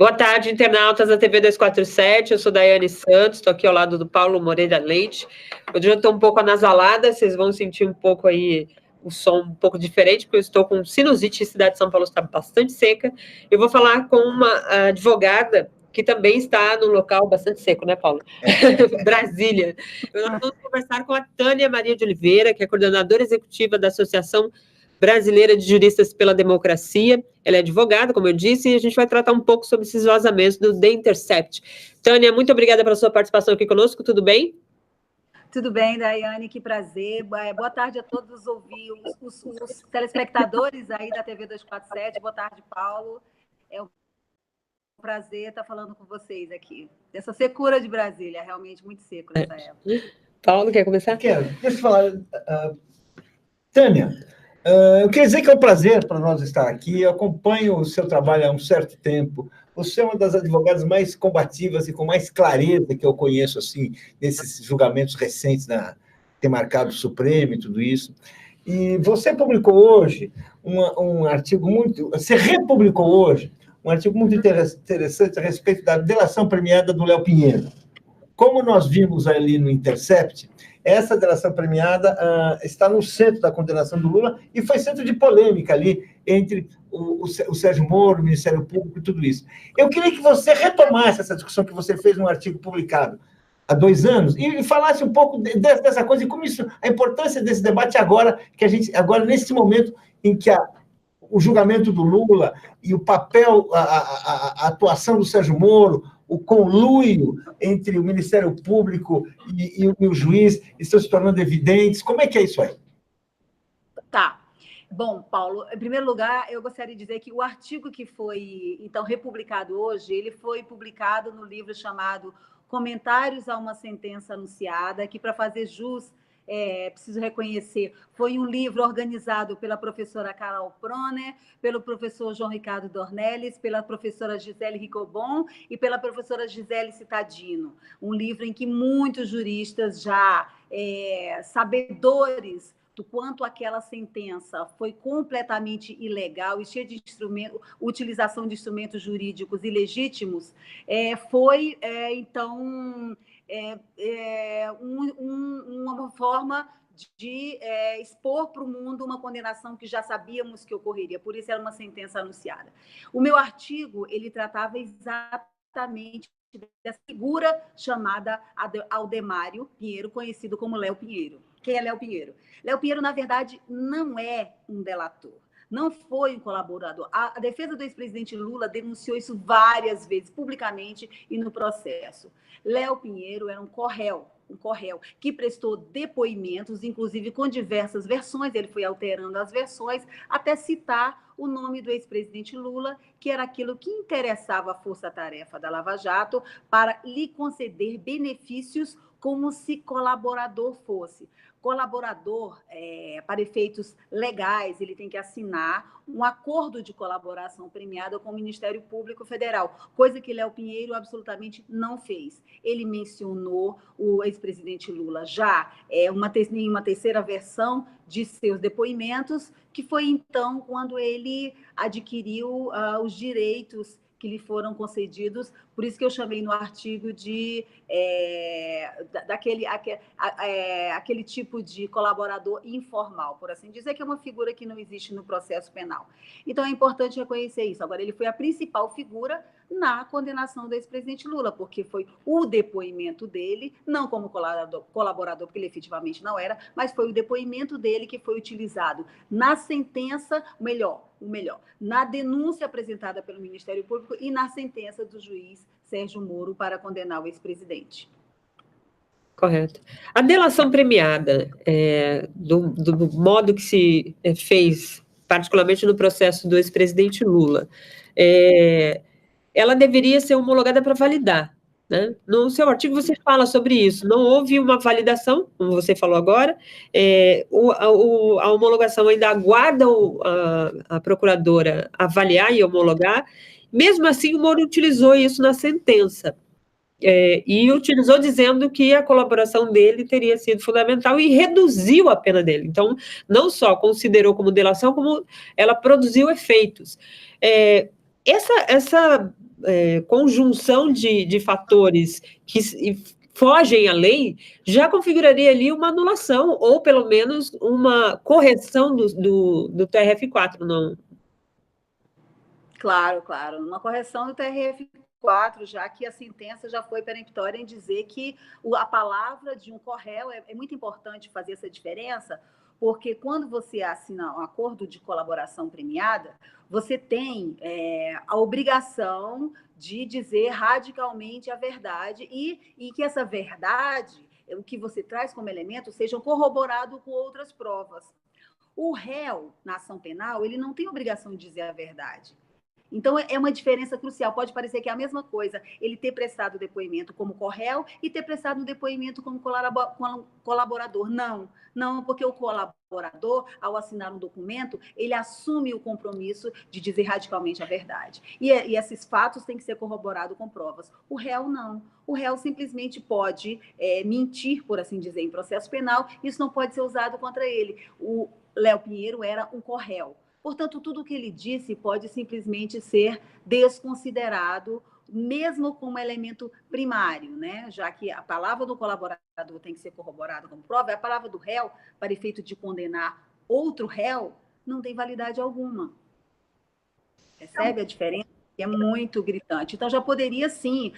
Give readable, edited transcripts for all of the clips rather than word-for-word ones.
Boa tarde, internautas da TV 247, eu sou Daiane Santos, estou aqui ao lado do Paulo Moreira Leite. Hoje eu estou um pouco anasalada, vocês vão sentir um pouco aí o som um pouco diferente, porque eu estou com sinusite, a cidade de São Paulo está bastante seca. Eu vou falar com uma advogada que também está num local bastante seco, né, Paulo? Brasília. Nós vamos conversar com a Tânia Maria de Oliveira, que é coordenadora executiva da Associação Brasileira de Juristas pela Democracia. Ela é advogada, como eu disse, e a gente vai tratar um pouco sobre esses vazamentos do The Intercept. Tânia, muito obrigada pela sua participação aqui conosco, tudo bem? Tudo bem, Daiane, que prazer. Boa tarde a todos os telespectadores aí da TV 247. Boa tarde, Paulo. É um prazer estar falando com vocês aqui. Dessa secura de Brasília, realmente muito seco nessa época. Paulo, quer começar? Quero. Deixa eu falar. Tânia, eu queria dizer que é um prazer para nós estar aqui. Eu acompanho o seu trabalho há um certo tempo. Você é uma das advogadas mais combativas e com mais clareza que eu conheço, assim, nesses julgamentos recentes ter marcado o Supremo e tudo isso. E você publicou hoje um artigo Você republicou hoje um artigo muito interessante a respeito da delação premiada do Léo Pinheiro. Como nós vimos ali no Intercept, essa delação premiada está no centro da condenação do Lula e foi centro de polêmica ali entre o Sérgio Moro, o Ministério Público e tudo isso. Eu queria que você retomasse essa discussão que você fez num artigo publicado há 2 anos e falasse um pouco dessa coisa e como isso, a importância desse debate agora, nesse momento em que o julgamento do Lula e o papel, a atuação do Sérgio Moro, o conluio entre o Ministério Público e o juiz estão se tornando evidentes. Como é que é isso aí? Tá. Bom, Paulo, em primeiro lugar, eu gostaria de dizer que o artigo que foi, então, republicado hoje, ele foi publicado no livro chamado Comentários a uma Sentença Anunciada, que, para fazer jus, preciso reconhecer, foi um livro organizado pela professora Carol Proner, pelo professor João Ricardo Dornelles, pela professora Gisele Ricobon e pela professora Gisele Citadino. Um livro em que muitos juristas já sabedores do quanto aquela sentença foi completamente ilegal e cheia de utilização de instrumentos jurídicos ilegítimos, foi, então, uma forma de expor para o mundo uma condenação que já sabíamos que ocorreria, por isso era uma sentença anunciada. O meu artigo, ele tratava exatamente dessa figura chamada Aldemário Pinheiro, conhecido como Léo Pinheiro. Quem é Léo Pinheiro? Léo Pinheiro, na verdade, não é um delator, não foi um colaborador. A defesa do ex-presidente Lula denunciou isso várias vezes, publicamente e no processo. Léo Pinheiro era um corréu, que prestou depoimentos, inclusive com diversas versões, ele foi alterando as versões, até citar o nome do ex-presidente Lula, que era aquilo que interessava a força-tarefa da Lava Jato para lhe conceder benefícios como se colaborador fosse. Colaborador, para efeitos legais, ele tem que assinar um acordo de colaboração premiada com o Ministério Público Federal, coisa que Léo Pinheiro absolutamente não fez. Ele mencionou o ex-presidente Lula já em uma terceira versão de seus depoimentos, que foi então quando ele adquiriu os direitos que lhe foram concedidos, por isso que eu chamei no artigo de aquele tipo de colaborador informal, por assim dizer, que é uma figura que não existe no processo penal. Então, é importante reconhecer isso. Agora, ele foi a principal figura na condenação do ex-presidente Lula, porque foi o depoimento dele, não como colaborador, porque ele efetivamente não era, mas foi o depoimento dele que foi utilizado na sentença, na denúncia apresentada pelo Ministério Público e na sentença do juiz Sérgio Moro para condenar o ex-presidente. Correto. A delação premiada, do modo que se fez, particularmente no processo do ex-presidente Lula, ela deveria ser homologada para validar, né? No seu artigo você fala sobre isso, não houve uma validação, como você falou agora, a homologação ainda aguarda a procuradora avaliar e homologar, mesmo assim o Moro utilizou isso na sentença, e utilizou dizendo que a colaboração dele teria sido fundamental e reduziu a pena dele, então não só considerou como delação, como ela produziu efeitos. Essa conjunção de fatores que fogem à lei, já configuraria ali uma anulação, ou pelo menos uma correção do TRF4, não? Claro, claro. Uma correção do TRF4, já que a sentença já foi peremptória em dizer que a palavra de um corréu é muito importante fazer essa diferença, porque quando você assina um acordo de colaboração premiada, você tem a obrigação de dizer radicalmente a verdade e que essa verdade, o que você traz como elemento, seja corroborado com outras provas. O réu, na ação penal, ele não tem obrigação de dizer a verdade. Então, é uma diferença crucial. Pode parecer que é a mesma coisa ele ter prestado depoimento como corréu e ter prestado depoimento como colaborador. Não, porque o colaborador, ao assinar um documento, ele assume o compromisso de dizer radicalmente a verdade. E esses fatos têm que ser corroborados com provas. O réu, não. O réu simplesmente pode mentir, por assim dizer, em processo penal. Isso não pode ser usado contra ele. O Léo Pinheiro era um corréu. Portanto, tudo o que ele disse pode simplesmente ser desconsiderado, mesmo como elemento primário, né? Já que a palavra do colaborador tem que ser corroborada como prova, a palavra do réu, para efeito de condenar outro réu, não tem validade alguma. Percebe a diferença? É muito gritante. Então, já poderia, sim,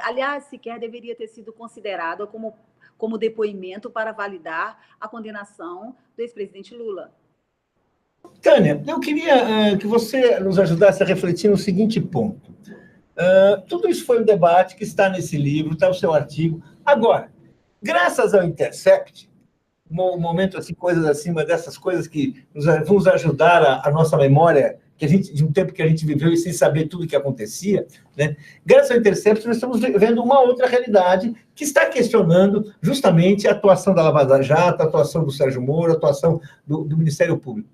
aliás, sequer deveria ter sido considerada como depoimento para validar a condenação do ex-presidente Lula. Tânia, eu queria que você nos ajudasse a refletir no seguinte ponto. Tudo isso foi um debate que está nesse livro, está o seu artigo. Agora, graças ao Intercept, um momento assim, coisas acima dessas coisas que vão nos ajudar a nossa memória, de um tempo que a gente viveu e sem saber tudo o que acontecia, né? Graças ao Intercept, nós estamos vendo uma outra realidade que está questionando justamente a atuação da Lava Jato, a atuação do Sérgio Moro, a atuação do Ministério Público.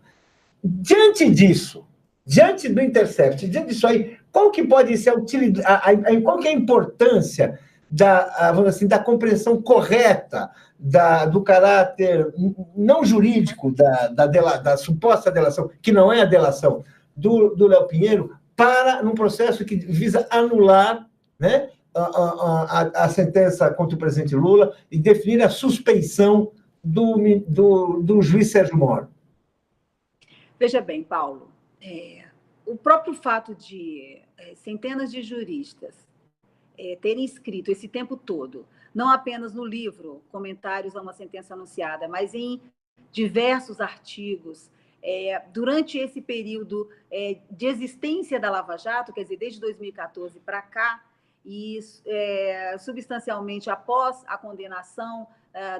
Diante disso, diante do Intercept, diante disso aí, qual que pode ser a utilidade, qual que é a importância vamos assim, da compreensão correta do caráter não jurídico da suposta delação, que não é a delação, do Léo Pinheiro, num processo que visa anular, né, a sentença contra o presidente Lula e definir a suspeição do juiz Sérgio Moro? Veja bem, Paulo, o próprio fato de centenas de juristas terem escrito esse tempo todo, não apenas no livro Comentários a uma Sentença Anunciada, mas em diversos artigos, durante esse período de existência da Lava Jato, quer dizer, desde 2014 para cá, e substancialmente após a condenação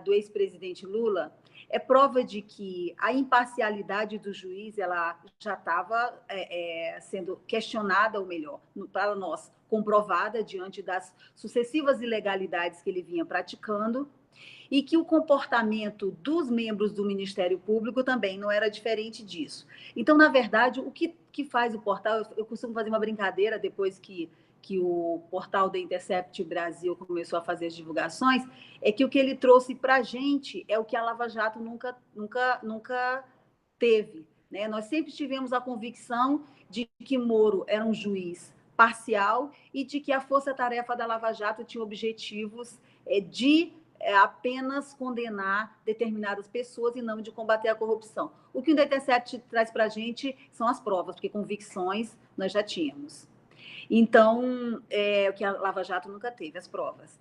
do ex-presidente Lula, é prova de que a imparcialidade do juiz ela já estava sendo questionada, ou melhor, para nós, comprovada diante das sucessivas ilegalidades que ele vinha praticando, e que o comportamento dos membros do Ministério Público também não era diferente disso. Então, na verdade, o que faz o portal, eu costumo fazer uma brincadeira depois que o portal da Intercept Brasil começou a fazer as divulgações, é que o que ele trouxe para a gente é o que a Lava Jato nunca teve, né? Nós sempre tivemos a convicção de que Moro era um juiz parcial e de que a força-tarefa da Lava Jato tinha objetivos de apenas condenar determinadas pessoas e não de combater a corrupção. O que o Intercept traz para a gente são as provas, porque convicções nós já tínhamos. Então, o que a Lava Jato nunca teve, as provas.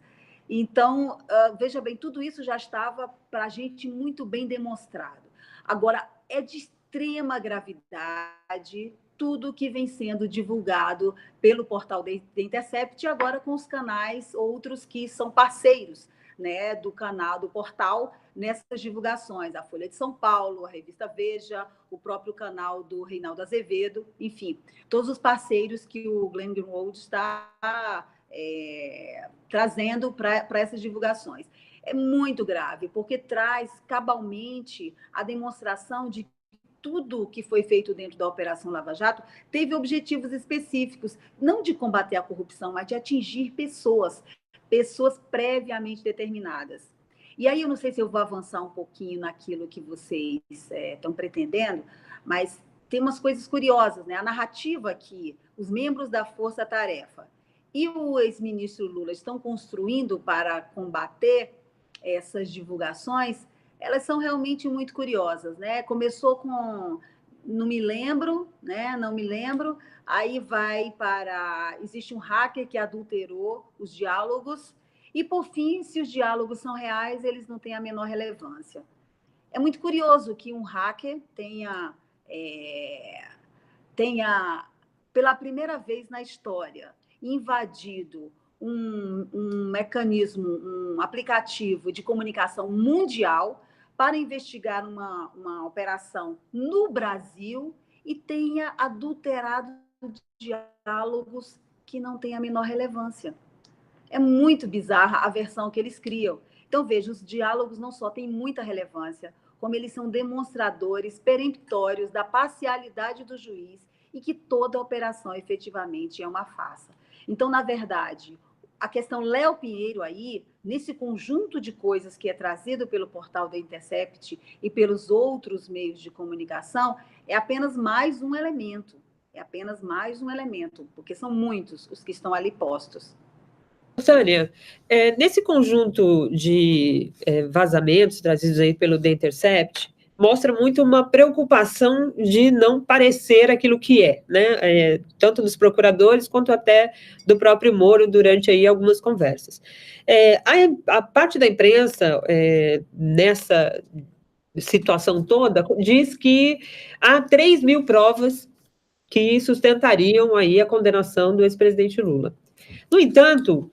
Então, veja bem, tudo isso já estava para a gente muito bem demonstrado. Agora, é de extrema gravidade tudo que vem sendo divulgado pelo portal da Intercept e agora com os canais outros que são parceiros, né, do canal, do portal, nessas divulgações, a Folha de São Paulo, a revista Veja, o próprio canal do Reinaldo Azevedo, enfim, todos os parceiros que o Glenn Greenwald está trazendo para essas divulgações. É muito grave, porque traz cabalmente a demonstração de tudo que foi feito dentro da Operação Lava Jato teve objetivos específicos, não de combater a corrupção, mas de atingir pessoas previamente determinadas. E aí eu não sei se eu vou avançar um pouquinho naquilo que vocês estão pretendendo, mas tem umas coisas curiosas, né? A narrativa que os membros da Força Tarefa e o ex-ministro Lula estão construindo para combater essas divulgações, elas são realmente muito curiosas, né? Começou com não me lembro, né? Não me lembro. Aí vai para existe um hacker que adulterou os diálogos e por fim, se os diálogos são reais, eles não têm a menor relevância. É muito curioso que um hacker tenha pela primeira vez na história invadido um mecanismo, um aplicativo de comunicação mundial para investigar uma operação no Brasil e tenha adulterado diálogos que não têm a menor relevância. É muito bizarra a versão que eles criam. Então, veja, os diálogos não só têm muita relevância, como eles são demonstradores peremptórios da parcialidade do juiz e que toda operação efetivamente é uma farsa. Então, na verdade, a questão Léo Pinheiro aí, nesse conjunto de coisas que é trazido pelo portal da Intercept e pelos outros meios de comunicação, é apenas mais um elemento. É apenas mais um elemento, porque são muitos os que estão ali postos. Tânia, nesse conjunto de vazamentos trazidos aí pelo The Intercept, mostra muito uma preocupação de não parecer aquilo que é, né? Tanto dos procuradores quanto até do próprio Moro durante aí algumas conversas. A parte da imprensa, nessa situação toda, diz que há 3.000 provas que sustentariam aí a condenação do ex-presidente Lula. No entanto,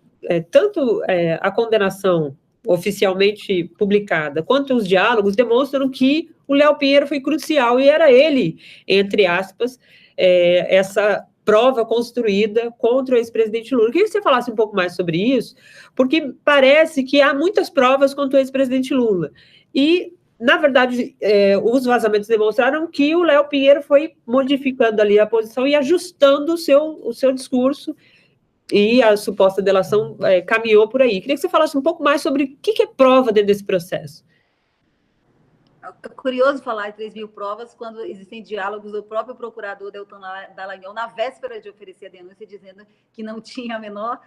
tanto a condenação oficialmente publicada quanto os diálogos demonstram que o Léo Pinheiro foi crucial e era ele, entre aspas, essa prova construída contra o ex-presidente Lula. Eu queria que você falasse um pouco mais sobre isso, porque parece que há muitas provas contra o ex-presidente Lula. E, na verdade, os vazamentos demonstraram que o Léo Pinheiro foi modificando ali a posição e ajustando o seu discurso, e a suposta delação caminhou por aí. Queria que você falasse um pouco mais sobre o que é prova dentro desse processo. É curioso falar de 3.000 provas quando existem diálogos do próprio procurador Deltan Dallagnol na véspera de oferecer a denúncia, dizendo que não tinha a menor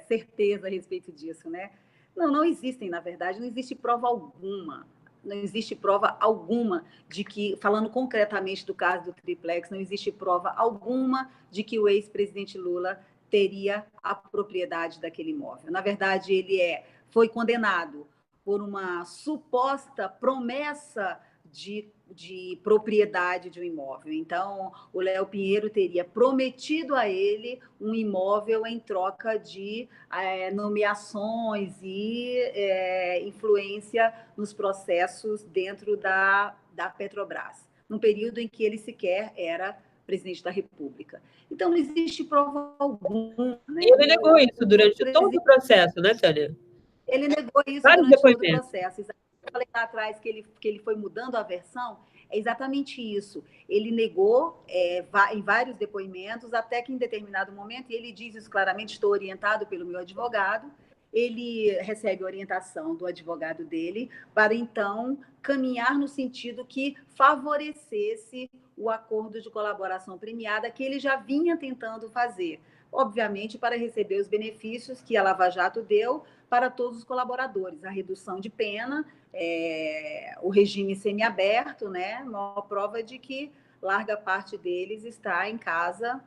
certeza a respeito disso, né? Não existem, na verdade, não existe prova alguma. Não existe prova alguma de que, falando concretamente do caso do Triplex, não existe prova alguma de que o ex-presidente Lula teria a propriedade daquele imóvel. Na verdade, ele foi condenado por uma suposta promessa de propriedade de um imóvel. Então, o Léo Pinheiro teria prometido a ele um imóvel em troca de nomeações e influência nos processos dentro da Petrobras, num período em que ele sequer era presidente da República. Então, não existe prova alguma. Né? E ele negou isso durante todo o processo, né, Tânia? Ele negou isso durante todo o processo. Eu falei lá atrás que ele foi mudando a versão, é exatamente isso. Ele negou em vários depoimentos, até que em determinado momento, e ele diz isso claramente, estou orientado pelo meu advogado, ele recebe orientação do advogado dele para, então, caminhar no sentido que favorecesse o acordo de colaboração premiada que ele já vinha tentando fazer, obviamente para receber os benefícios que a Lava Jato deu para todos os colaboradores, a redução de pena, o regime semiaberto, né? Uma prova de que larga parte deles está em casa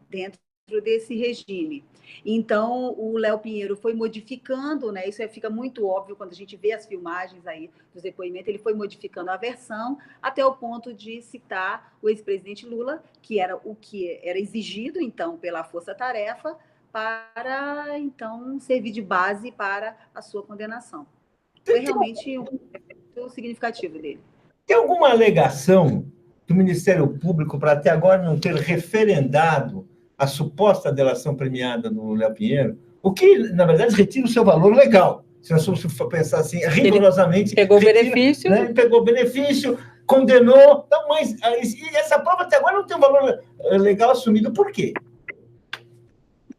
dentro desse regime. Então, o Léo Pinheiro foi modificando, né? Isso fica muito óbvio quando a gente vê as filmagens aí dos depoimentos, ele foi modificando a versão até o ponto de citar o ex-presidente Lula, que era o que era exigido, então, pela Força Tarefa, para, então, servir de base para a sua condenação. Foi realmente muito significativo dele. Tem alguma alegação do Ministério Público para até agora não ter referendado a suposta delação premiada no Léo Pinheiro, o que, na verdade, retira o seu valor legal. Se nós formos pensar assim, rigorosamente... Ele pegou benefício. Né, pegou benefício, condenou, então, mas e essa prova até agora não tem um valor legal assumido. Por quê?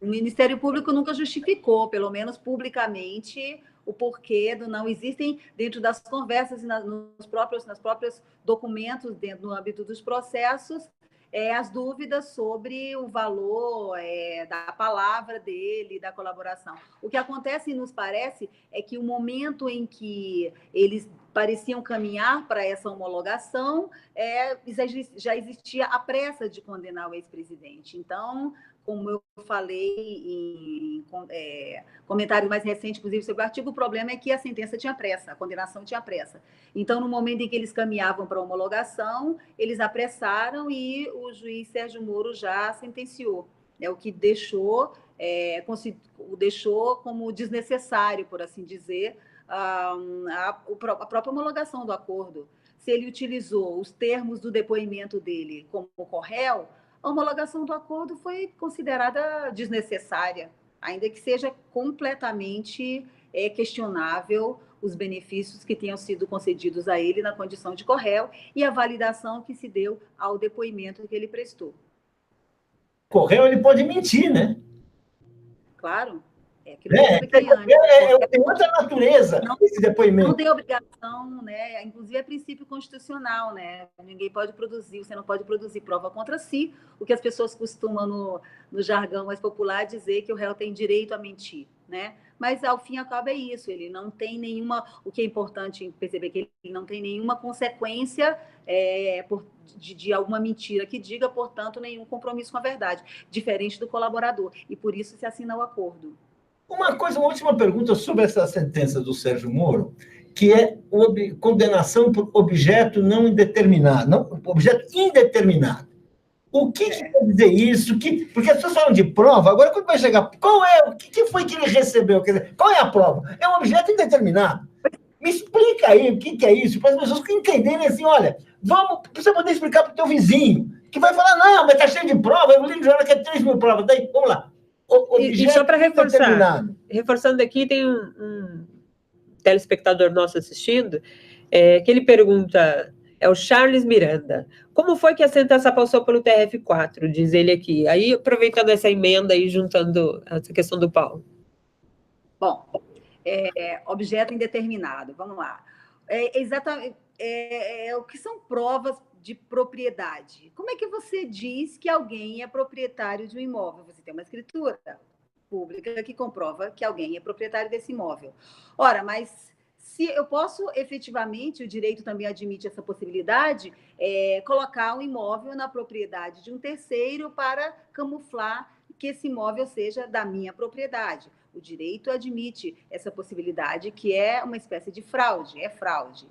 O Ministério Público nunca justificou, pelo menos publicamente, o porquê do não. Existem, dentro das conversas e nos próprios documentos, dentro no âmbito dos processos, as dúvidas sobre o valor da palavra dele, da colaboração. O que acontece, nos parece, é que o momento em que eles pareciam caminhar para essa homologação, já existia a pressa de condenar o ex-presidente. Então, como eu falei em comentário mais recente, inclusive, sobre o artigo, o problema é que a sentença tinha pressa, a condenação tinha pressa. Então, no momento em que eles caminhavam para a homologação, eles apressaram e o juiz Sérgio Moro já sentenciou, o que deixou como desnecessário, por assim dizer, a própria homologação do acordo. Se ele utilizou os termos do depoimento dele como corréu, a homologação do acordo foi considerada desnecessária, ainda que seja completamente questionável os benefícios que tenham sido concedidos a ele na condição de corréu e a validação que se deu ao depoimento que ele prestou. Corréu, ele pode mentir, né? Claro. Tem outra natureza esse depoimento. Não tem obrigação, né? Inclusive é princípio constitucional, né? Ninguém pode produzir, você não pode produzir prova contra si, o que as pessoas costumam, no jargão mais popular, dizer que o réu tem direito a mentir, né? Mas, ao fim e ao cabo, é isso, ele não tem nenhuma... O que é importante perceber que ele não tem nenhuma consequência de alguma mentira que diga, portanto, nenhum compromisso com a verdade, diferente do colaborador, e por isso se assina o acordo. Uma última pergunta sobre essa sentença do Sérgio Moro, que é condenação por objeto não indeterminado, não, objeto indeterminado. O que quer dizer isso? Porque as pessoas falam de prova, agora quando vai chegar, o que foi que ele recebeu? Quer dizer, qual é a prova? É um objeto indeterminado. Me explica aí o que é isso, para as pessoas entenderem assim, olha, você poder explicar para o teu vizinho, que vai falar, não, mas está cheio de prova, eu li no jornal que é 3.000 provas, daí, vamos lá. E só para reforçando aqui, tem um telespectador nosso assistindo, que ele pergunta, é o Charles Miranda, como foi que a sentença passou pelo TRF4, diz ele aqui. Aí, aproveitando essa emenda e juntando essa questão do Paulo. Bom, objeto indeterminado, vamos lá. Exatamente, o que são provas de propriedade? Como é que você diz que alguém é proprietário de um imóvel? Você tem uma escritura pública que comprova que alguém é proprietário desse imóvel. Ora, mas se eu posso efetivamente, o direito também admite essa possibilidade, colocar um imóvel na propriedade de um terceiro para camuflar que esse imóvel seja da minha propriedade. O direito admite essa possibilidade, que é uma espécie de fraude, fraude.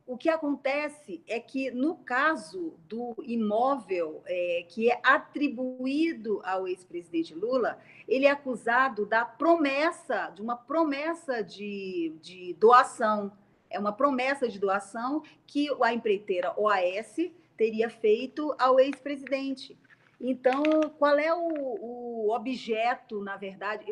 O que acontece é que, no caso do imóvel que é atribuído ao ex-presidente Lula, ele é acusado de uma promessa de doação. É uma promessa de doação que a empreiteira OAS teria feito ao ex-presidente. Então, qual é o objeto, na verdade,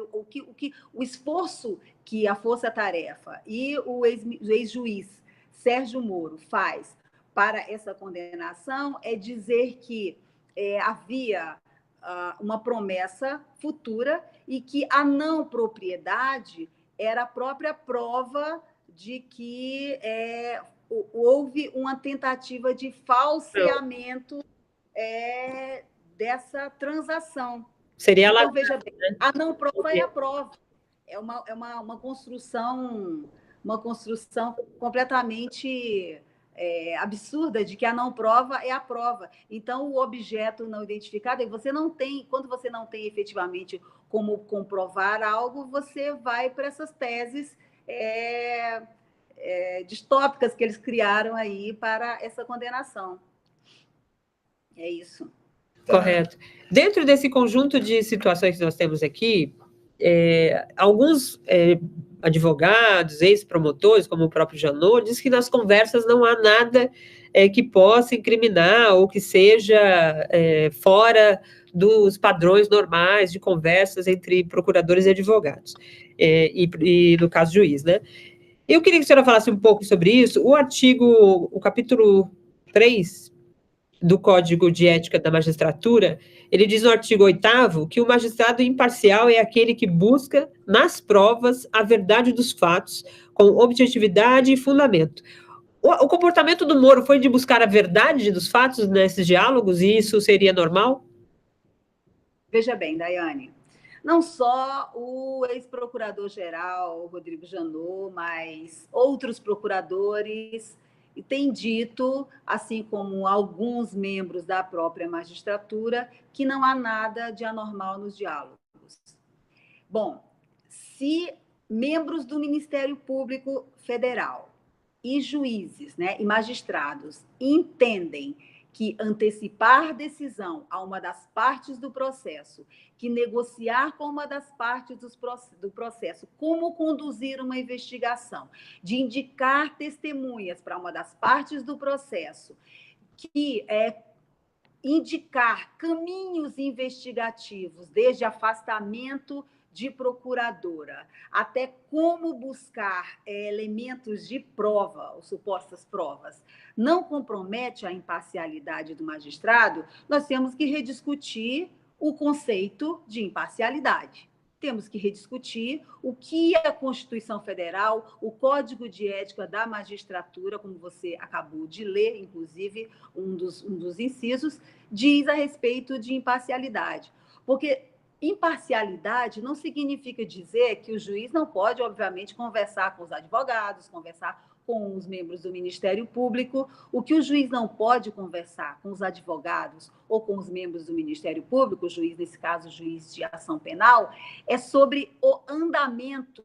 o esforço que a Força-Tarefa e o ex-juiz Sérgio Moro faz para essa condenação é dizer que havia uma promessa futura e que a não propriedade era a própria prova de que houve uma tentativa de falseamento dessa transação. Seria então, veja bem, a não prova é a prova. É uma construção completamente absurda de que a não prova é a prova. Então, o objeto não identificado, quando você não tem efetivamente como comprovar algo, você vai para essas teses distópicas que eles criaram aí para essa condenação. É isso. Correto. Dentro desse conjunto de situações que nós temos aqui, alguns advogados, ex-promotores, como o próprio Janot, diz que nas conversas não há nada que possa incriminar ou que seja fora dos padrões normais de conversas entre procuradores e advogados, e no caso juiz, né? Eu queria que a senhora falasse um pouco sobre isso. O capítulo 3 do Código de Ética da Magistratura, ele diz no artigo 8º que o magistrado imparcial é aquele que busca, nas provas, a verdade dos fatos, com objetividade e fundamento. O comportamento do Moro foi de buscar a verdade dos fatos nesses diálogos, e isso seria normal? Veja bem, Daiane, não só o ex-procurador-geral Rodrigo Janot, mas outros procuradores têm dito, assim como alguns membros da própria magistratura, que não há nada de anormal nos diálogos. Bom, se membros do Ministério Público Federal e juízes, né, e magistrados entendem que antecipar decisão a uma das partes do processo, que negociar com uma das partes do processo, como conduzir uma investigação, de indicar testemunhas para uma das partes do processo, que indicar caminhos investigativos, desde afastamento de procuradora, até como buscar elementos de prova, ou supostas provas, não compromete a imparcialidade do magistrado, nós temos que rediscutir o conceito de imparcialidade. Temos que rediscutir o que a Constituição Federal, o Código de Ética da Magistratura, como você acabou de ler, inclusive um dos incisos, diz a respeito de imparcialidade. Porque imparcialidade não significa dizer que o juiz não pode, obviamente, conversar com os advogados, conversar com os membros do Ministério Público. O que o juiz não pode conversar com os advogados ou com os membros do Ministério Público, o juiz, nesse caso, o juiz de ação penal, é sobre o andamento,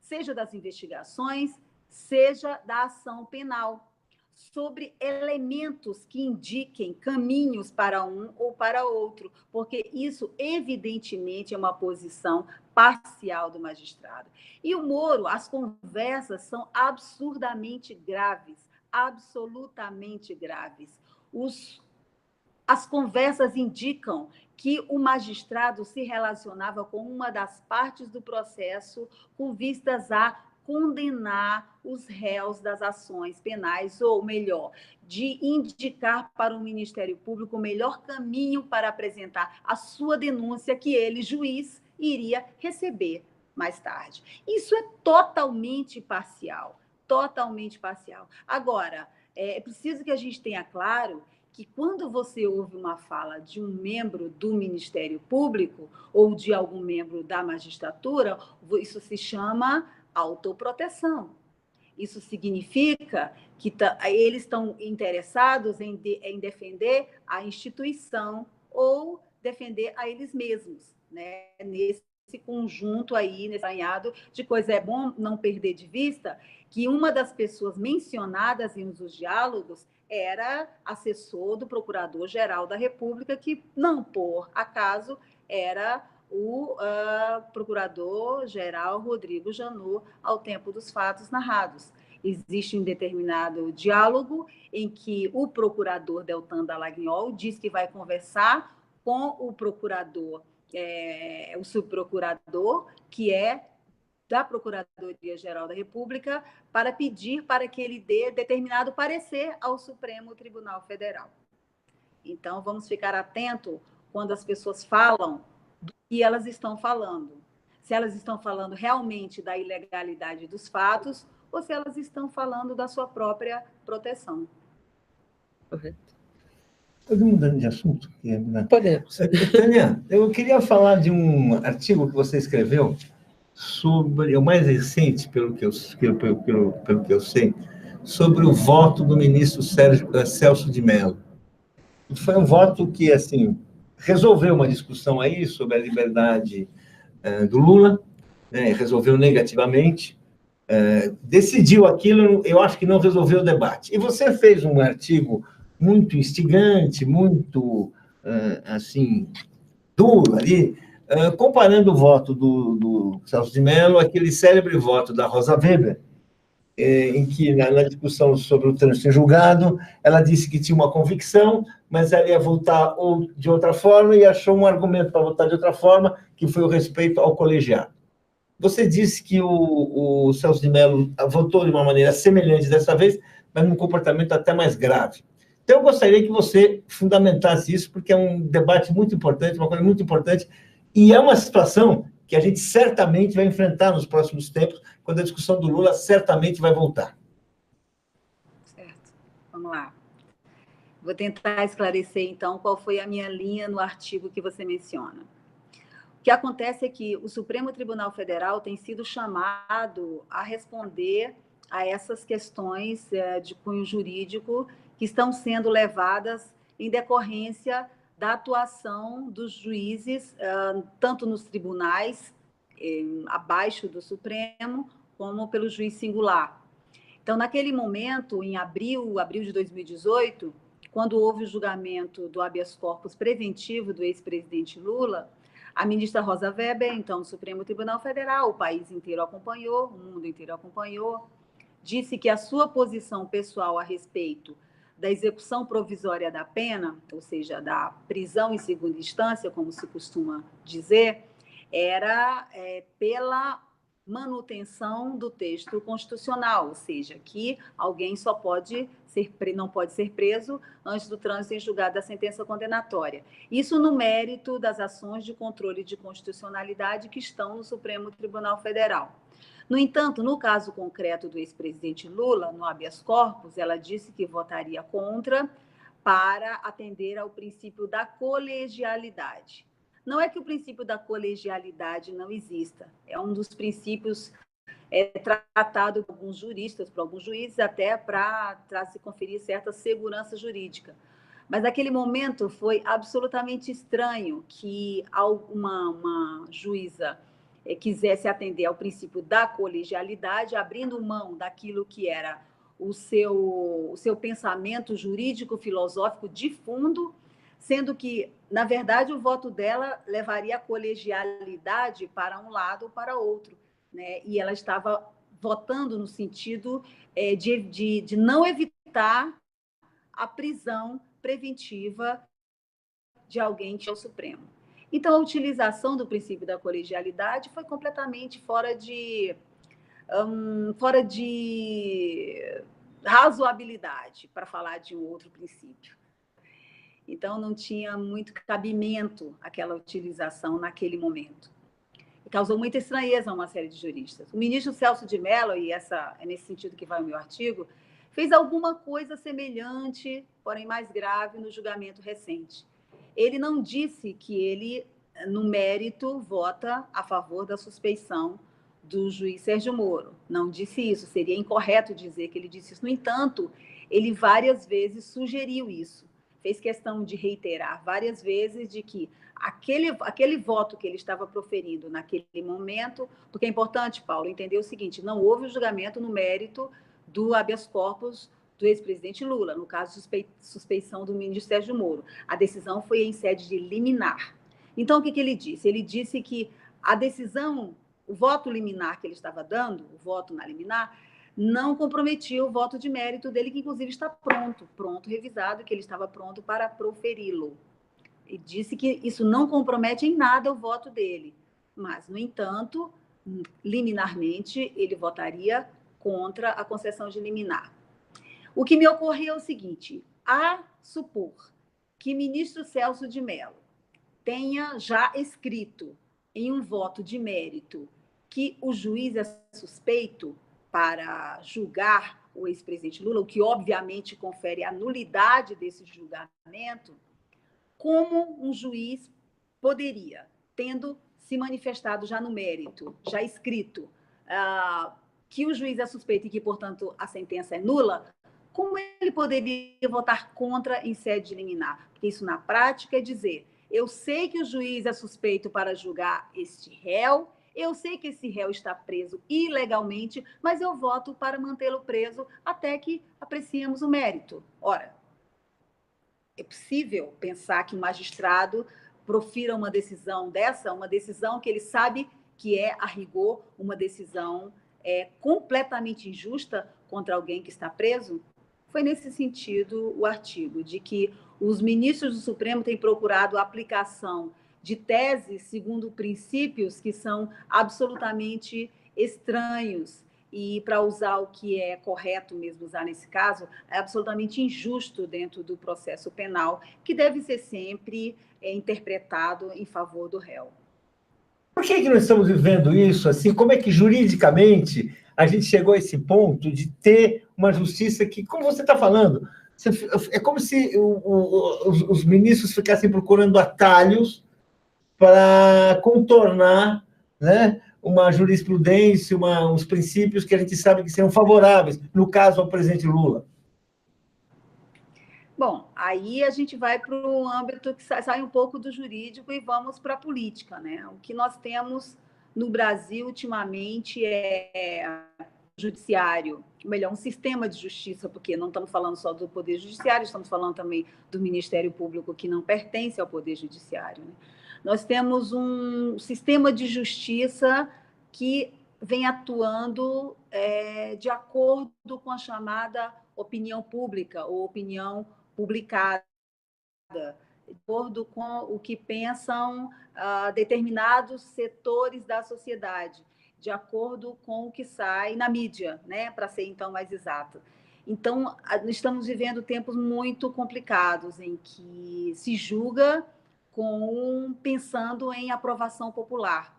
seja das investigações, seja da ação penal, sobre elementos que indiquem caminhos para um ou para outro, porque isso, evidentemente, é uma posição parcial do magistrado. E o Moro, as conversas são absurdamente graves, absolutamente graves. As conversas indicam que o magistrado se relacionava com uma das partes do processo com vistas a condenar os réus das ações penais, ou melhor, de indicar para o Ministério Público o melhor caminho para apresentar a sua denúncia que ele, juiz, iria receber mais tarde. Isso é totalmente parcial, totalmente parcial. Agora, é preciso que a gente tenha claro que quando você ouve uma fala de um membro do Ministério Público ou de algum membro da magistratura, isso se chama autoproteção. Isso significa que eles estão interessados em defender a instituição ou defender a eles mesmos, né? Nesse conjunto aí, nesse banhado de coisa. É bom não perder de vista que uma das pessoas mencionadas em um dos diálogos era assessor do Procurador-Geral da República, que, não por acaso, era o Procurador-Geral Rodrigo Janot, ao tempo dos fatos narrados. Existe um determinado diálogo em que o procurador Deltan Dallagnol diz que vai conversar com o procurador, o subprocurador, que é da Procuradoria-Geral da República, para pedir para que ele dê determinado parecer ao Supremo Tribunal Federal. Então, vamos ficar atentos quando as pessoas falam do que elas estão falando. Se elas estão falando realmente da ilegalidade dos fatos ou se elas estão falando da sua própria proteção. Correto. Estou mudando de assunto. Podemos. Tânia, eu queria falar de um artigo que você escreveu sobre, o mais recente, pelo que eu sei, sobre o voto do ministro Celso de Mello. Foi um voto que, assim, resolveu uma discussão aí sobre a liberdade do Lula, né, resolveu negativamente, decidiu aquilo, eu acho que não resolveu o debate. E você fez um artigo muito instigante, muito, assim, duro ali, comparando o voto do Celso de Mello, aquele célebre voto da Rosa Weber, em que, na discussão sobre o trânsito em julgado, ela disse que tinha uma convicção, mas ela ia votar de outra forma e achou um argumento para votar de outra forma, que foi o respeito ao colegiado. Você disse que o Celso de Mello votou de uma maneira semelhante dessa vez, mas num comportamento até mais grave. Então, eu gostaria que você fundamentasse isso, porque é um debate muito importante, uma coisa muito importante, e é uma situação que a gente certamente vai enfrentar nos próximos tempos, quando a discussão do Lula certamente vai voltar. Certo. Vamos lá. Vou tentar esclarecer, então, qual foi a minha linha no artigo que você menciona. O que acontece é que o Supremo Tribunal Federal tem sido chamado a responder a essas questões de cunho jurídico que estão sendo levadas em decorrência da atuação dos juízes, tanto nos tribunais, abaixo do Supremo, como pelo juiz singular. Então, naquele momento, em abril de 2018, quando houve o julgamento do habeas corpus preventivo do ex-presidente Lula, a ministra Rosa Weber, então, do Supremo Tribunal Federal, o país inteiro acompanhou, o mundo inteiro acompanhou, disse que a sua posição pessoal a respeito da execução provisória da pena, ou seja, da prisão em segunda instância, como se costuma dizer, era pela manutenção do texto constitucional, ou seja, que alguém não pode ser preso antes do trânsito em julgado da sentença condenatória. Isso no mérito das ações de controle de constitucionalidade que estão no Supremo Tribunal Federal. No entanto, no caso concreto do ex-presidente Lula, no habeas corpus, ela disse que votaria contra para atender ao princípio da colegialidade. Não é que o princípio da colegialidade não exista, é um dos princípios tratado por alguns juristas, por alguns juízes, até para se conferir certa segurança jurídica. Mas naquele momento foi absolutamente estranho que uma juíza quisesse atender ao princípio da colegialidade, abrindo mão daquilo que era o seu pensamento jurídico-filosófico de fundo, sendo que, na verdade, o voto dela levaria a colegialidade para um lado ou para outro, né? E ela estava votando no sentido de não evitar a prisão preventiva de alguém que é o Supremo. Então, a utilização do princípio da colegialidade foi completamente fora de razoabilidade, para falar de um outro princípio. Então, não tinha muito cabimento aquela utilização naquele momento. E causou muita estranheza a uma série de juristas. O ministro Celso de Mello, e é nesse sentido que vai o meu artigo, fez alguma coisa semelhante, porém mais grave, no julgamento recente. Ele não disse que ele, no mérito, vota a favor da suspeição do juiz Sérgio Moro. Não disse isso, seria incorreto dizer que ele disse isso. No entanto, ele várias vezes sugeriu isso. Fez questão de reiterar várias vezes de que aquele voto que ele estava proferindo naquele momento, porque é importante, Paulo, entender o seguinte, não houve o julgamento no mérito do habeas corpus do ex-presidente Lula, no caso, suspeição do ministro Sérgio Moro. A decisão foi em sede de liminar. Então, o que ele disse? Ele disse que a decisão, o voto liminar que ele estava dando, o voto na liminar, não comprometia o voto de mérito dele, que inclusive está pronto, revisado, que ele estava pronto para proferi-lo. E disse que isso não compromete em nada o voto dele. Mas, no entanto, liminarmente, ele votaria contra a concessão de liminar. O que me ocorreu é o seguinte, a supor que ministro Celso de Mello tenha já escrito em um voto de mérito que o juiz é suspeito para julgar o ex-presidente Lula, o que obviamente confere a nulidade desse julgamento, como um juiz poderia, tendo se manifestado já no mérito, já escrito, que o juiz é suspeito e que, portanto, a sentença é nula, como ele poderia votar contra em sede de liminar? Porque isso, na prática, é dizer, eu sei que o juiz é suspeito para julgar este réu, eu sei que esse réu está preso ilegalmente, mas eu voto para mantê-lo preso até que apreciemos o mérito. Ora, é possível pensar que um magistrado profira uma decisão dessa, uma decisão que ele sabe que é, a rigor, uma decisão completamente injusta contra alguém que está preso? Foi nesse sentido o artigo, de que os ministros do Supremo têm procurado a aplicação de teses segundo princípios que são absolutamente estranhos e, para usar o que é correto mesmo usar nesse caso, é absolutamente injusto dentro do processo penal, que deve ser sempre interpretado em favor do réu. Por que nós estamos vivendo isso assim? Como é que juridicamente a gente chegou a esse ponto de ter uma justiça que, como você está falando, é como se os ministros ficassem procurando atalhos para contornar, né, uma jurisprudência, uns princípios que a gente sabe que serão favoráveis, no caso ao presidente Lula? Bom, aí a gente vai para o âmbito que sai um pouco do jurídico e vamos para a política, né? O que nós temos no Brasil ultimamente é judiciário, melhor, um sistema de justiça, porque não estamos falando só do Poder Judiciário, estamos falando também do Ministério Público, que não pertence ao Poder Judiciário, né? Nós temos um sistema de justiça que vem atuando de acordo com a chamada opinião pública ou opinião publicada, de acordo com o que pensam determinados setores da sociedade, de acordo com o que sai na mídia, né, para ser, então, mais exato. Então, estamos vivendo tempos muito complicados, em que se julga pensando em aprovação popular.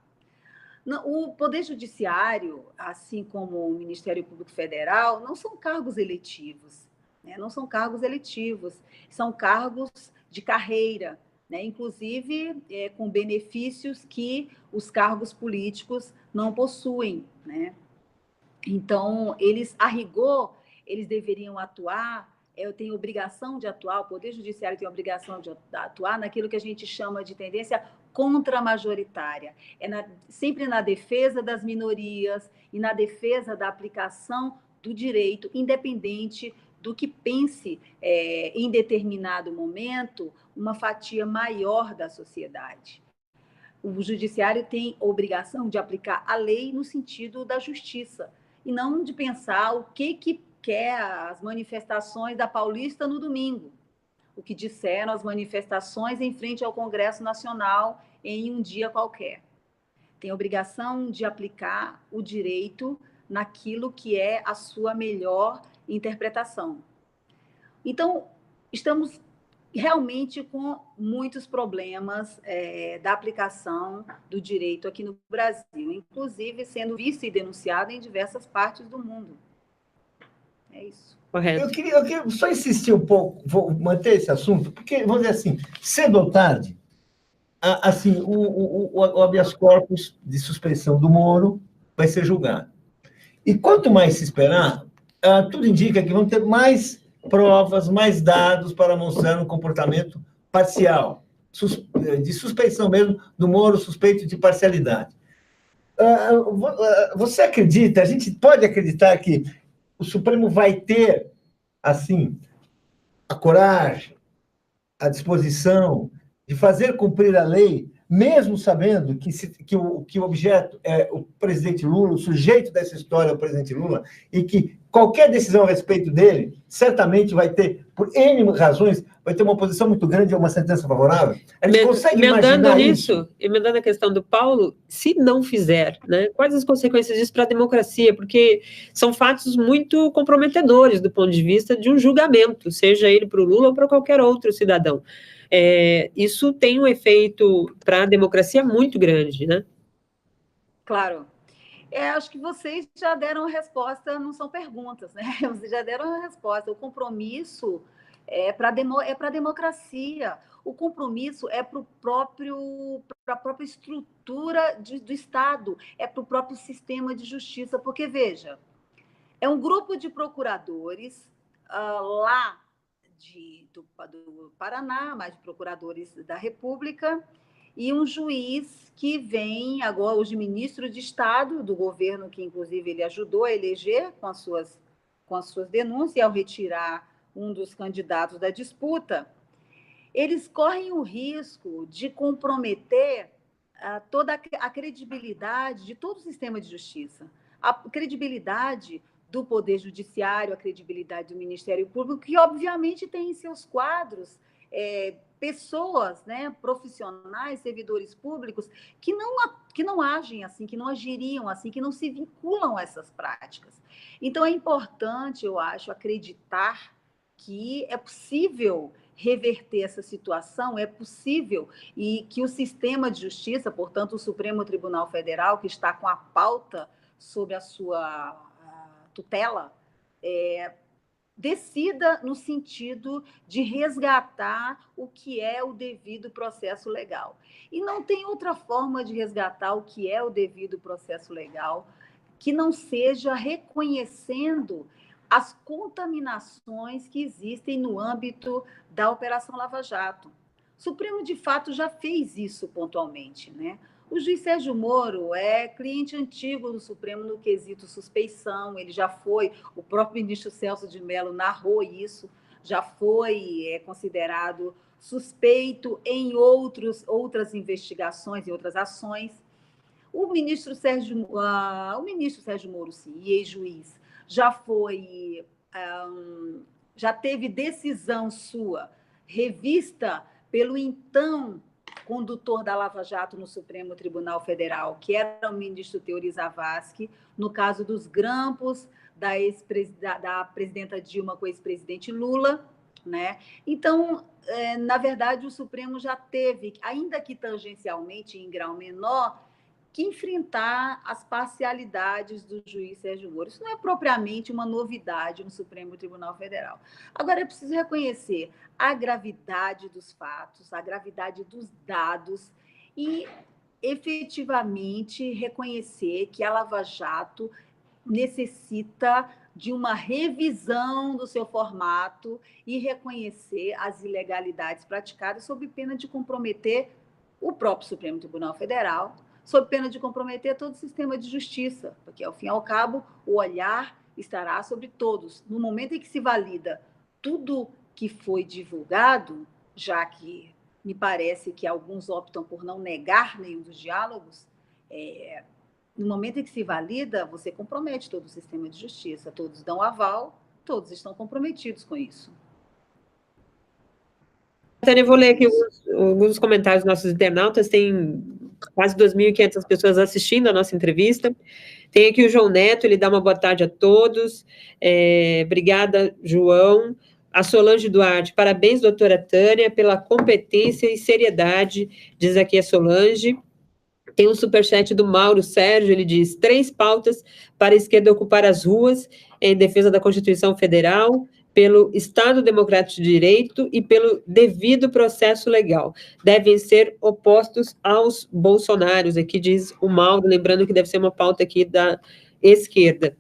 O Poder Judiciário, assim como o Ministério Público Federal, não são cargos eletivos, né? Não são cargos eletivos, são cargos de carreira, né? Inclusive com benefícios que os cargos políticos não possuem, né? Então, a rigor, eles deveriam atuar, eu tenho obrigação de atuar, o Poder Judiciário tem a obrigação de atuar naquilo que a gente chama de tendência contramajoritária, sempre na defesa das minorias e na defesa da aplicação do direito, independente do que pense em determinado momento uma fatia maior da sociedade. O judiciário tem obrigação de aplicar a lei no sentido da justiça, e não de pensar o que quer as manifestações da Paulista no domingo, o que disseram as manifestações em frente ao Congresso Nacional em um dia qualquer. Tem obrigação de aplicar o direito naquilo que é a sua melhor interpretação. Então, estamos realmente com muitos problemas da aplicação do direito aqui no Brasil, inclusive sendo visto e denunciado em diversas partes do mundo. É isso. Correto. Eu queria só insistir um pouco, vou manter esse assunto, porque, vamos dizer assim, cedo ou tarde, assim, o habeas corpus de suspeição do Moro vai ser julgado. E quanto mais se esperar, tudo indica que vão ter mais provas, mais dados para mostrar um comportamento parcial, de suspeição mesmo do Moro, suspeito de parcialidade. Você acredita, a gente pode acreditar que o Supremo vai ter, assim, a coragem, a disposição de fazer cumprir a lei, mesmo sabendo que o objeto é o presidente Lula, o sujeito dessa história é o presidente Lula, e que qualquer decisão a respeito dele, certamente vai ter, por N razões, vai ter uma posição muito grande ou uma sentença favorável? A gente consegue imaginar isso? Emendando a questão do Paulo, se não fizer, né, quais as consequências disso para a democracia? Porque são fatos muito comprometedores do ponto de vista de um julgamento, seja ele para o Lula ou para qualquer outro cidadão. Isso tem um efeito para a democracia muito grande, né? Claro. Acho que vocês já deram a resposta, não são perguntas, né? Vocês já deram a resposta. O compromisso é para a democracia. O compromisso é para a própria estrutura do Estado, é para o próprio sistema de justiça. Porque, veja, é um grupo de procuradores lá do Paraná, mais de procuradores da República, e um juiz que vem agora, hoje ministro de Estado do governo, que inclusive ele ajudou a eleger com as suas denúncias, ao retirar um dos candidatos da disputa. Eles correm o risco de comprometer toda a credibilidade de todo o sistema de justiça, a credibilidade do Poder Judiciário, a credibilidade do Ministério Público, que obviamente tem em seus quadros pessoas, né, profissionais, servidores públicos, que não agem assim, que não agiriam assim, que não se vinculam a essas práticas. Então, é importante, eu acho, acreditar que é possível reverter essa situação, é possível, e que o sistema de justiça, portanto, o Supremo Tribunal Federal, que está com a pauta sob a sua tutela, decida no sentido de resgatar o que é o devido processo legal. E não tem outra forma de resgatar o que é o devido processo legal que não seja reconhecendo as contaminações que existem no âmbito da Operação Lava Jato. O Supremo, de fato, já fez isso pontualmente, né? O juiz Sérgio Moro é cliente antigo do Supremo no quesito suspeição, ele já foi, o próprio ministro Celso de Mello narrou isso, já foi considerado suspeito em outras investigações, em outras ações. O ministro Sérgio Moro, sim, e ex-juiz, já teve decisão sua revista pelo então condutor da Lava Jato no Supremo Tribunal Federal, que era o ministro Teori Zavascki, no caso dos grampos da presidenta Dilma com o ex-presidente Lula, né? Então, na verdade, o Supremo já teve, ainda que tangencialmente em grau menor, que enfrentar as parcialidades do juiz Sérgio Moro. Isso não é propriamente uma novidade no Supremo Tribunal Federal. Agora, é preciso reconhecer a gravidade dos fatos, a gravidade dos dados e, efetivamente, reconhecer que a Lava Jato necessita de uma revisão do seu formato e reconhecer as ilegalidades praticadas sob pena de comprometer o próprio Supremo Tribunal Federal, sob pena de comprometer todo o sistema de justiça, porque, ao fim e ao cabo, o olhar estará sobre todos. No momento em que se valida tudo que foi divulgado, já que me parece que alguns optam por não negar nenhum dos diálogos, no momento em que se valida, você compromete todo o sistema de justiça, todos dão aval, todos estão comprometidos com isso. Tânia, eu vou ler aqui alguns comentários dos nossos internautas, tem quase 2.500 pessoas assistindo a nossa entrevista. Tem aqui o João Neto, ele dá uma boa tarde a todos. Obrigada, João. A Solange Duarte, parabéns, doutora Tânia, pela competência e seriedade, diz aqui a Solange. Tem um superchat do Mauro Sérgio, ele diz: 3 pautas para a esquerda ocupar as ruas em defesa da Constituição Federal, pelo Estado Democrático de Direito e pelo devido processo legal. Devem ser opostos aos bolsonaros, aqui diz o Mauro, lembrando que deve ser uma pauta aqui da esquerda.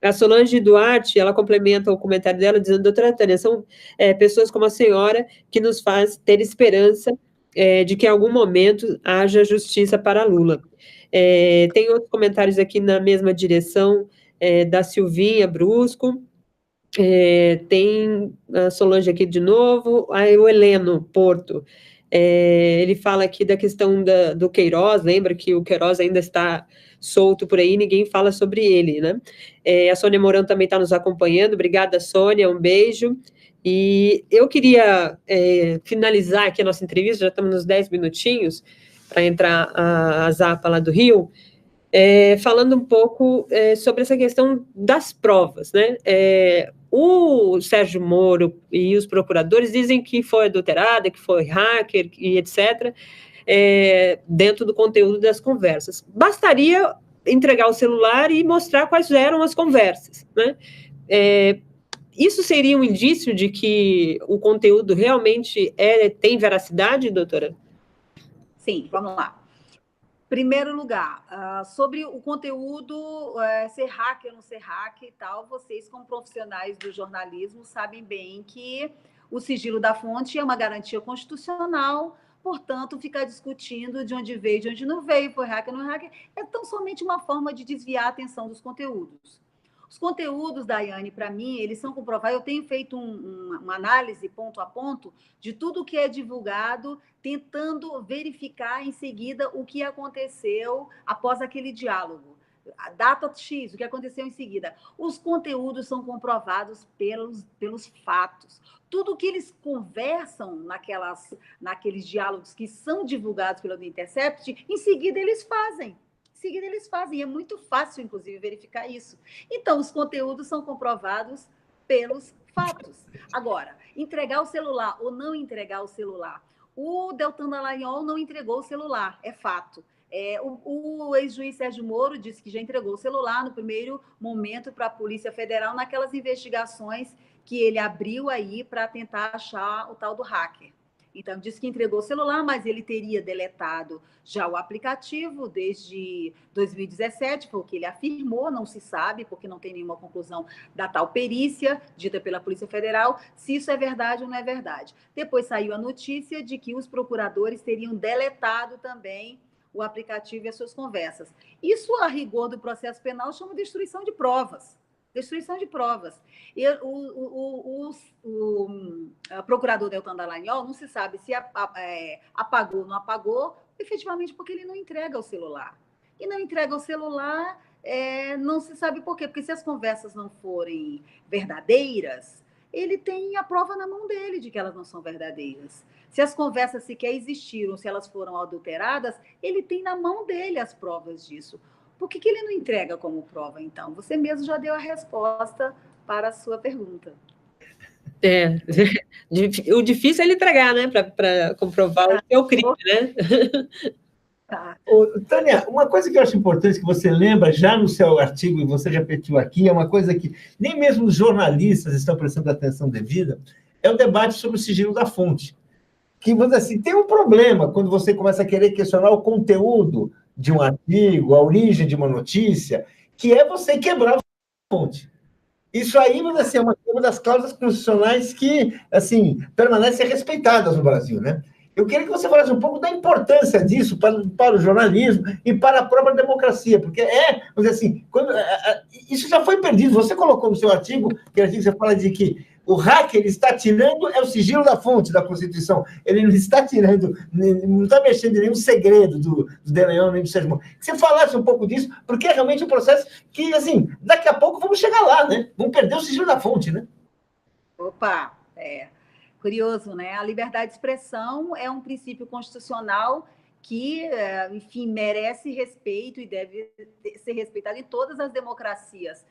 A Solange Duarte, ela complementa o comentário dela, dizendo: doutora Tânia, são pessoas como a senhora que nos faz ter esperança de que em algum momento haja justiça para Lula. Tem outros comentários aqui na mesma direção, da Silvinha Brusco, tem a Solange aqui de novo, aí o Heleno Porto, ele fala aqui da questão do Queiroz, lembra que o Queiroz ainda está solto por aí, ninguém fala sobre ele, né? A Sônia Mourão também está nos acompanhando, obrigada, Sônia, um beijo. E eu queria finalizar aqui a nossa entrevista, já estamos nos 10 minutinhos, para entrar a Zapa lá do Rio, falando um pouco sobre essa questão das provas, né? O Sérgio Moro e os procuradores dizem que foi adulterada, que foi hacker e etc., dentro do conteúdo das conversas. Bastaria entregar o celular e mostrar quais eram as conversas, né? Isso seria um indício de que o conteúdo realmente tem veracidade, doutora? Sim, vamos lá. Primeiro lugar, sobre o conteúdo, ser hacker ou não ser hacker e tal, vocês, como profissionais do jornalismo, sabem bem que o sigilo da fonte é uma garantia constitucional, portanto, ficar discutindo de onde veio, de onde não veio, foi hacker ou não hacker, é tão somente uma forma de desviar a atenção dos conteúdos. Os conteúdos, Daiane, para mim, eles são comprovados. Eu tenho feito uma análise ponto a ponto de tudo que é divulgado, tentando verificar em seguida o que aconteceu após aquele diálogo. a data X, o que aconteceu em seguida. Os conteúdos são comprovados pelos fatos. Tudo que eles conversam naqueles diálogos que são divulgados pelo The Intercept, em seguida eles fazem. E é muito fácil, inclusive, verificar isso. Então, os conteúdos são comprovados pelos fatos. Agora, entregar o celular ou não entregar o celular. O Deltan Dallagnol não entregou o celular, é fato. O ex-juiz Sérgio Moro disse que já entregou o celular no primeiro momento para a Polícia Federal naquelas investigações que ele abriu aí para tentar achar o tal do hacker. Então, disse que entregou o celular, mas ele teria deletado já o aplicativo desde 2017, foi o que ele afirmou, não se sabe, porque não tem nenhuma conclusão da tal perícia dita pela Polícia Federal, se isso é verdade ou não é verdade. Depois saiu a notícia de que os procuradores teriam deletado também o aplicativo e as suas conversas. Isso, a rigor do processo penal, chama de destruição de provas. Destruição de provas. E o procurador Deltan Dallagnol não se sabe se apagou ou não apagou, efetivamente porque ele não entrega o celular. E não entrega o celular, não se sabe por quê. Porque se as conversas não forem verdadeiras, ele tem a prova na mão dele de que elas não são verdadeiras. Se as conversas sequer existiram, se elas foram adulteradas, ele tem na mão dele as provas disso. Por que ele não entrega como prova, então? Você mesmo já deu a resposta para a sua pergunta. O difícil é ele entregar, né? Para comprovar o seu crime, né? Tá. Tânia, uma coisa que eu acho importante que você lembra já no seu artigo, e você repetiu aqui, é uma coisa que nem mesmo os jornalistas estão prestando atenção devida, é o debate sobre o sigilo da fonte. Que, vamos dizer assim, tem um problema quando você começa a querer questionar o conteúdo de um artigo, a origem de uma notícia, que é você quebrar a fonte. Isso aí, vamos dizer assim, é uma das cláusulas constitucionais que, assim, permanecem respeitadas no Brasil, né? Eu queria que você falasse um pouco da importância disso para o jornalismo e para a própria democracia, porque vamos dizer assim, isso já foi perdido. Você colocou no seu artigo, que você fala de que o hacker está tirando o sigilo da fonte da Constituição. Ele não está tirando, não está mexendo em nenhum segredo do Dallagnol, nem do Sérgio Moro. Que você falasse um pouco disso, porque é realmente um processo que, assim, daqui a pouco vamos chegar lá, né? Vamos perder o sigilo da fonte, né? Opa, curioso, né? A liberdade de expressão é um princípio constitucional que, enfim, merece respeito e deve ser respeitado em todas as democracias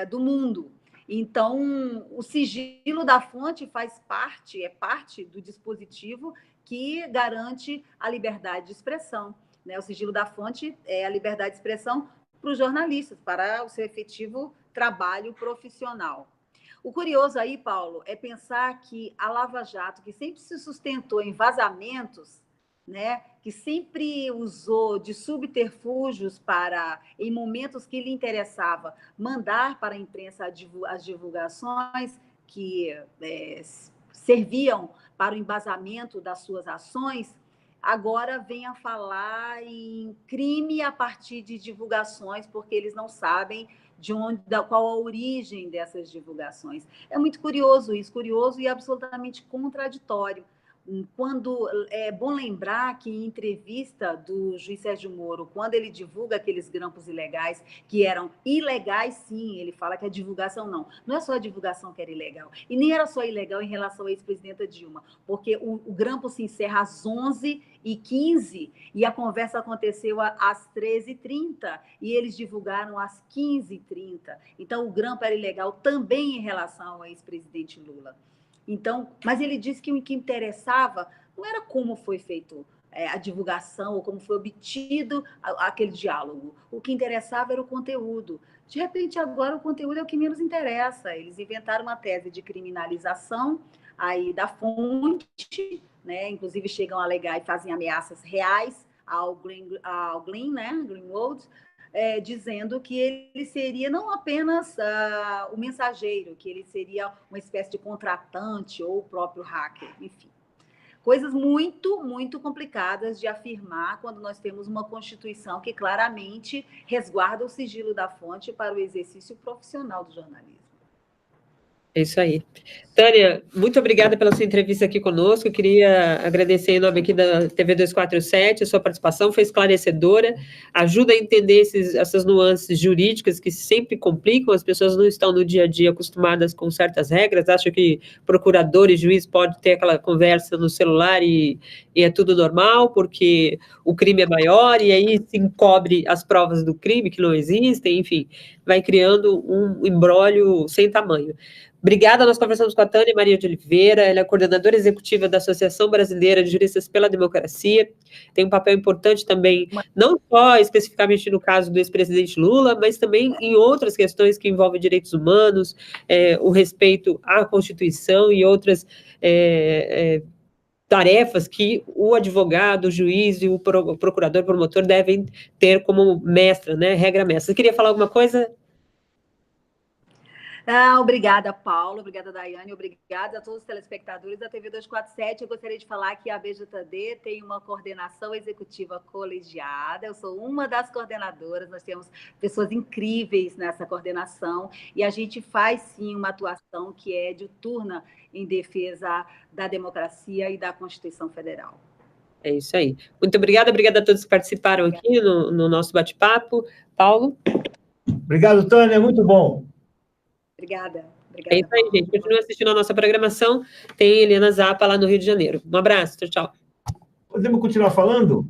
do mundo. Então, o sigilo da fonte é parte do dispositivo que garante a liberdade de expressão, né? O sigilo da fonte é a liberdade de expressão para os jornalistas, para o seu efetivo trabalho profissional. O curioso aí, Paulo, é pensar que a Lava Jato, que sempre se sustentou em vazamentos, né, que sempre usou de subterfúgios para, em momentos que lhe interessava, mandar para a imprensa as divulgações que serviam para o embasamento das suas ações, agora vem a falar em crime a partir de divulgações, porque eles não sabem qual a origem dessas divulgações. É muito curioso isso, curioso e absolutamente contraditório. Quando é bom lembrar que em entrevista do juiz Sérgio Moro, quando ele divulga aqueles grampos ilegais, que eram ilegais, sim, ele fala que a divulgação não é só a divulgação que era ilegal, e nem era só ilegal em relação à ex-presidenta Dilma, porque o grampo se encerra às 11h15 e a conversa aconteceu às 13h30 e eles divulgaram às 15h30. Então, o grampo era ilegal também em relação ao ex-presidente Lula. Então, mas ele disse que o que interessava não era como foi feito a divulgação ou como foi obtido aquele diálogo. O que interessava era o conteúdo. De repente, agora o conteúdo é o que menos interessa. Eles inventaram uma tese de criminalização aí da fonte, né? Inclusive chegam a alegar e fazem ameaças reais ao Greenwald, dizendo que ele seria não apenas o mensageiro, que ele seria uma espécie de contratante ou o próprio hacker, enfim. Coisas muito, muito complicadas de afirmar quando nós temos uma Constituição que claramente resguarda o sigilo da fonte para o exercício profissional do jornalismo. É isso aí. Tânia, muito obrigada pela sua entrevista aqui conosco. Eu queria agradecer em nome aqui da TV 247, a sua participação foi esclarecedora, ajuda a entender essas nuances jurídicas que sempre complicam, as pessoas não estão no dia a dia acostumadas com certas regras, acham que procurador e juiz pode ter aquela conversa no celular e é tudo normal, porque o crime é maior, e aí se encobre as provas do crime, que não existem, enfim, vai criando um imbróglio sem tamanho. Obrigada, nós conversamos com a Tânia Maria de Oliveira, ela é coordenadora executiva da Associação Brasileira de Juristas pela Democracia, tem um papel importante também, não só especificamente no caso do ex-presidente Lula, mas também em outras questões que envolvem direitos humanos, o respeito à Constituição e outras tarefas que o advogado, o juiz e o procurador, promotor devem ter como mestra, né, regra mestra. Você queria falar alguma coisa? Obrigada, Paulo, obrigada, Daiane, obrigada a todos os telespectadores da TV 247. Eu gostaria de falar que a BJD tem uma coordenação executiva colegiada, eu sou uma das coordenadoras, nós temos pessoas incríveis nessa coordenação, e a gente faz, sim, uma atuação que é diuturna em defesa da democracia e da Constituição Federal. É isso aí. Muito obrigada a todos que participaram aqui no nosso bate-papo. Paulo? Obrigado, Tânia, muito bom. Obrigada. É isso aí, gente. Continua assistindo a nossa programação. Tem Helena Zappa lá no Rio de Janeiro. Um abraço. Tchau, tchau. Podemos continuar falando?